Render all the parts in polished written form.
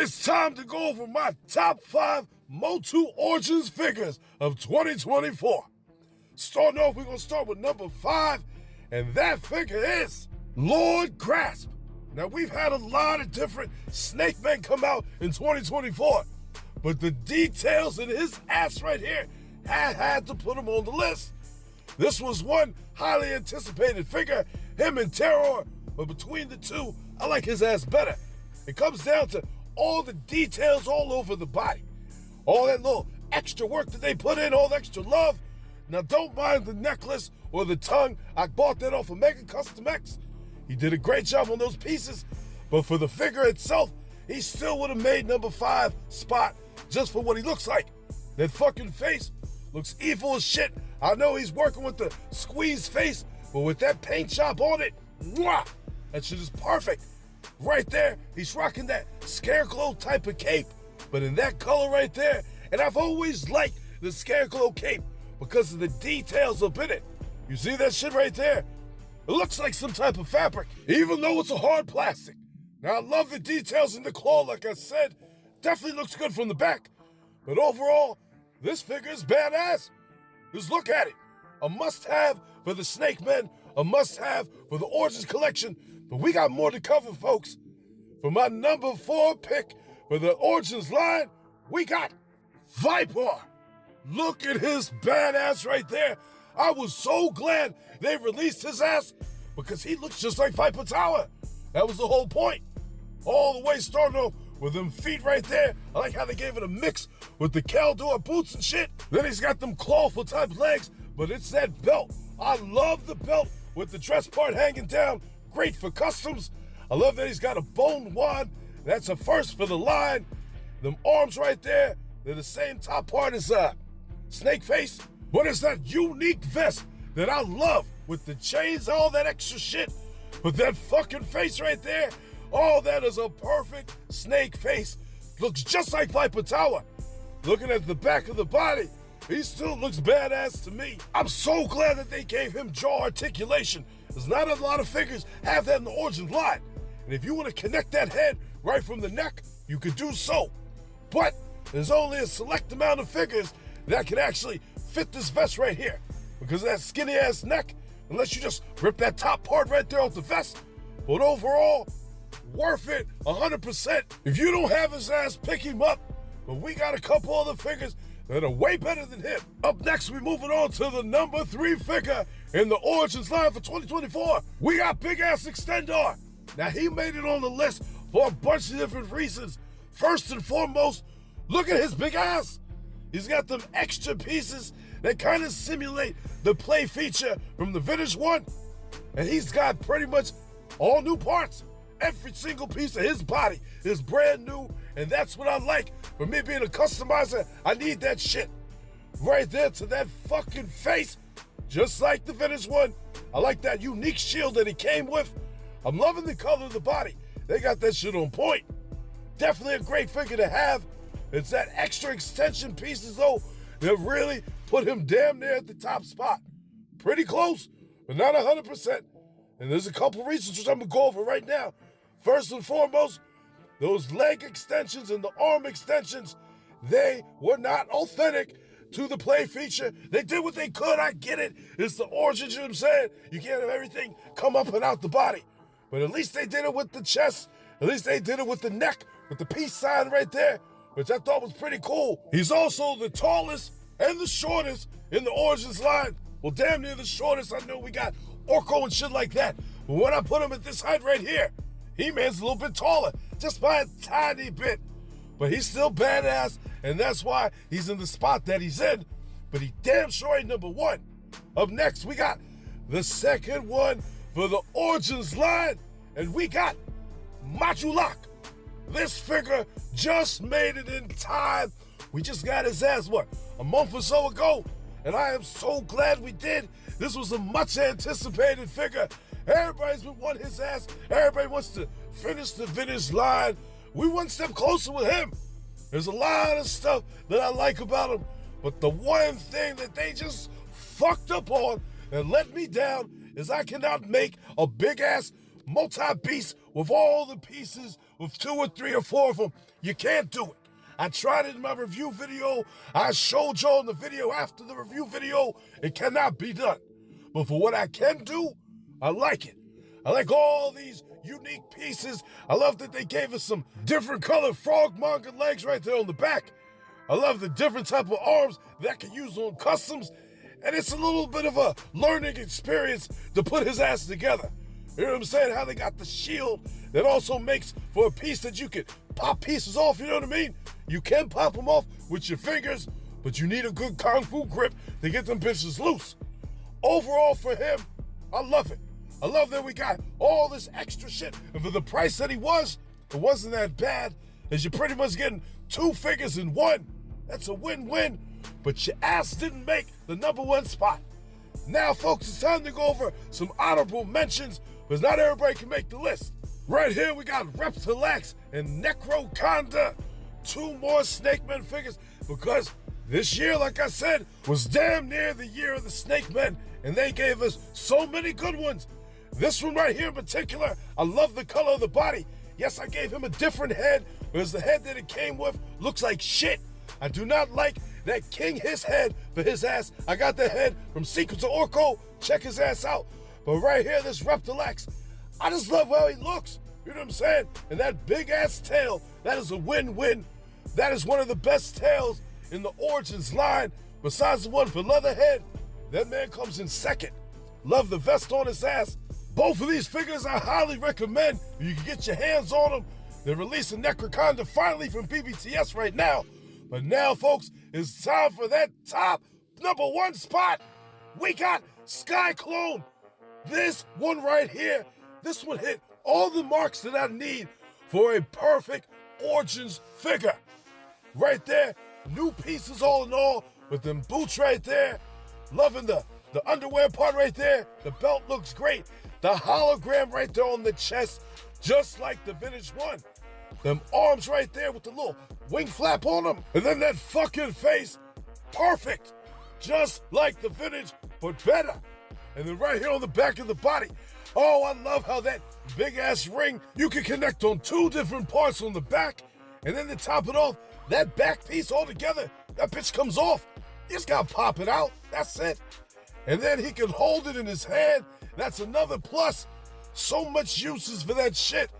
It's time to go over my top 5 Motu Origins figures of 2024. Starting off, we're going to start with number 5, and that figure is Lord Grasp. Now, we've had a lot of different Snake Men come out in 2024, but the details in his ass right here had to put him on the list. This was one highly anticipated figure, him and Terror, but between the two, I like his ass better. It comes down to all the details all over the body. All that little extra work that they put in, all the extra love. Now, don't mind the necklace or the tongue. I bought that off of Mega Custom X. He did a great job on those pieces, but for the figure itself, he still would have made number 5 spot just for what he looks like. That fucking face looks evil as shit. I know he's working with the squeezed face, but with that paint job on it, mwah, that shit is perfect. Right there, he's rocking that Scarecrow type of cape, but in that color right there. And I've always liked the Scarecrow cape because of the details up in it. You see that shit right there? It looks like some type of fabric, even though it's a hard plastic. Now, I love the details in the claw, like I said. Definitely looks good from the back. But overall, this figure is badass. Just look at it. A must-have for the Snake Men, a must-have for the Origins collection. But we got more to cover, folks. For my number 4 pick for the Origins line, we got Viper. Look at his badass right there. I was so glad they released his ass because he looks just like Viper Tower. That was the whole point. All the way starting off with them feet right there. I like how they gave it a mix with the Caldor boots and shit. Then he's got them clawful type legs, but it's that belt. I love the belt with the dress part hanging down. Great for customs. I love that he's got a bone wand. That's a first for the line. Them arms right there, they're the same top part as Snake Face. But it's that unique vest that I love with the chains, all that extra shit. But that fucking face right there, all that is a perfect Snake Face. Looks just like Viper Tower. Looking at the back of the body, he still looks badass to me. I'm so glad that they gave him jaw articulation. There's not a lot of figures have that in the Origins line. And if you want to connect that head right from the neck, you could do so. But there's only a select amount of figures that can actually fit this vest right here. Because of that skinny ass neck, unless you just rip that top part right there off the vest. But overall, worth it 100%. If you don't have his ass, pick him up. But we got a couple other figures that are way better than him. Up next, we're moving on to the number 3 figure in the Origins line for 2024. We got big ass Extendar. Now, he made it on the list for a bunch of different reasons. First and foremost, look at his big ass. He's got them extra pieces that kind of simulate the play feature from the vintage one. And he's got pretty much all new parts. Every single piece of his body is brand new, and that's what I like. For me being a customizer, I need that shit. Right there to that fucking face, just like the vintage one. I like that unique shield that he came with. I'm loving the color of the body. They got that shit on point. Definitely a great figure to have. It's that extra extension pieces, though, that really put him damn near at the top spot. Pretty close, but not 100%. And there's a couple reasons which I'm going to go over right now. First and foremost, those leg extensions and the arm extensions, they were not authentic to the play feature. They did what they could. I get it. It's the Origins, you know what I'm saying? You can't have everything come up and out the body. But at least they did it with the chest. At least they did it with the neck, with the peace sign right there, which I thought was pretty cool. He's also the tallest and the shortest in the Origins line. Well, damn near the shortest. I know we got Orko and shit like that. But when I put him at this height right here, He-Man's a little bit taller, just by a tiny bit. But he's still badass, and that's why he's in the spot that he's in. But he damn sure ain't number 1. Up next, we got the second one for the Origins line, and we got Machulak. This figure just made it in time. We just got his ass, what, a month or so ago? And I am so glad we did. This was a much anticipated figure. Everybody's been wanting his ass. Everybody wants to finish the vintage line. We one step closer with him. There's a lot of stuff that I like about him, but the one thing that they just fucked up on and let me down is I cannot make a big ass multi-beast with all the pieces, with 2 or 3 or 4 of them. You can't do it. I tried it in my review video. I showed y'all in the video after the review video. It cannot be done. But for what I can do, I like it. I like all these unique pieces. I love that they gave us some different colored frogmonger legs right there on the back. I love the different type of arms that I can use on customs. And it's a little bit of a learning experience to put his ass together. You know what I'm saying? How they got the shield that also makes for a piece that you can pop pieces off, you know what I mean? You can pop them off with your fingers, but you need a good kung fu grip to get them bitches loose. Overall for him, I love it. I love that we got all this extra shit. And for the price that he was, it wasn't that bad, as you're pretty much getting 2 figures in one. That's a win-win, but your ass didn't make the #1 spot. Now, folks, it's time to go over some honorable mentions, because not everybody can make the list. Right here, we got Reptilax and Necroconda, 2 more Snake Men figures, because this year, like I said, was damn near the year of the Snake Men, and they gave us so many good ones. This one right here in particular, I love the color of the body. Yes, I gave him a different head, because the head that it came with looks like shit. I do not like that King Hiss head for his ass. I got the head from Secrets of Orko. Check his ass out. But right here, this Reptilax, I just love how he looks. You know what I'm saying? And that big ass tail, that is a win-win. That is one of the best tails in the Origins line, besides the one for Leatherhead. That man comes in second. Love the vest on his ass. Both of these figures I highly recommend. You can get your hands on them. They're releasing Necroconda finally from BBTS right now. But now, folks, it's time for that top #1 spot. We got Sky Clone. This one right here, this one hit all the marks that I need for a perfect Origins figure. Right there, new pieces all in all, with them boots right there. Loving the underwear part right there. The belt looks great. The hologram right there on the chest, just like the vintage one. Them arms right there with the little wing flap on them. And then that fucking face, perfect. Just like the vintage, but better. And then right here on the back of the body, oh, I love how that big ass ring, you can connect on 2 different parts on the back. And then to top it off, that back piece all together, that bitch comes off. You just gotta pop it out, that's it. And then he can hold it in his hand. That's another plus. So much uses for that shit.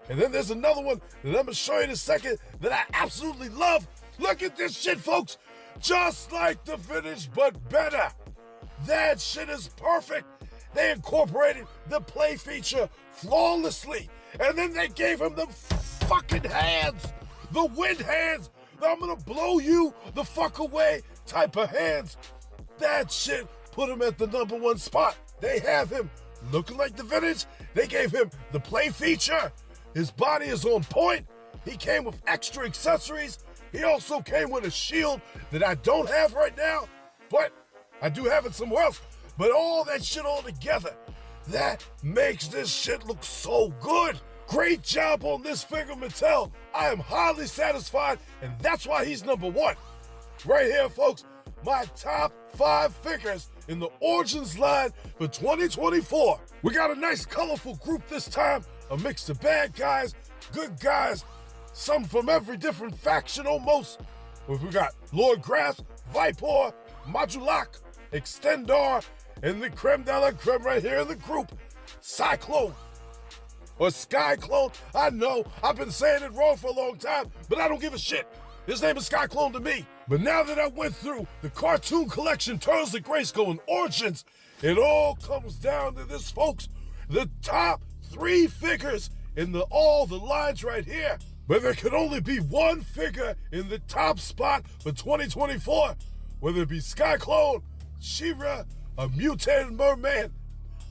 And then there's another one that I'm gonna show you in a second that I absolutely love. Look at this shit, folks. Just like the vintage, but better. That shit is perfect. They incorporated the play feature flawlessly. And then they gave him the fucking hands. The wind hands. I'm gonna blow you the fuck away type of hands. That shit put him at the #1 spot. They have him looking like the vintage. They gave him the play feature. His body is on point. He came with extra accessories. He also came with a shield that I don't have right now, but I do have it somewhere else. But all that shit all together, that makes this shit look so good. Great job on this figure, Mattel. I am highly satisfied, and that's why he's #1. Right here, folks, my top 5 figures in the Origins line for 2024. We got a nice colorful group this time, a mix of bad guys, good guys, some from every different faction almost. We got Lord Grass, Viper, Modulak, Extendar, and the creme de la creme right here in the group, Cyclone. Or Sky Clone. I know, I've been saying it wrong for a long time, but I don't give a shit. His name is Sky Clone to me. But now that I went through the cartoon collection, Turtles of Grayskull and Origins, it all comes down to this, folks. The top 3 figures in all the lines right here. But there can only be one figure in the top spot for 2024. Whether it be Sky Clone, She-Ra, a mutated merman.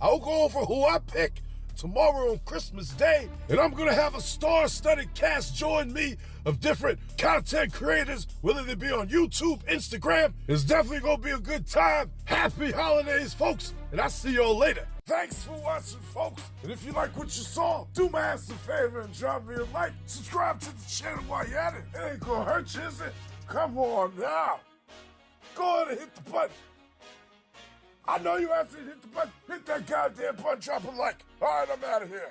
I'll go over who I pick tomorrow on Christmas Day, and I'm gonna have a star-studded cast join me of different content creators, whether they be on YouTube, Instagram. It's definitely gonna be a good time. Happy holidays, folks, and I'll see y'all later. Thanks for watching, folks, and if you like what you saw, do my ass a favor and drop me a like. Subscribe to the channel while you're at it. It ain't gonna hurt you, is it? Come on now. Go ahead and hit the button. I know you have to hit the button. Hit that goddamn button, drop a like. All right, I'm out of here.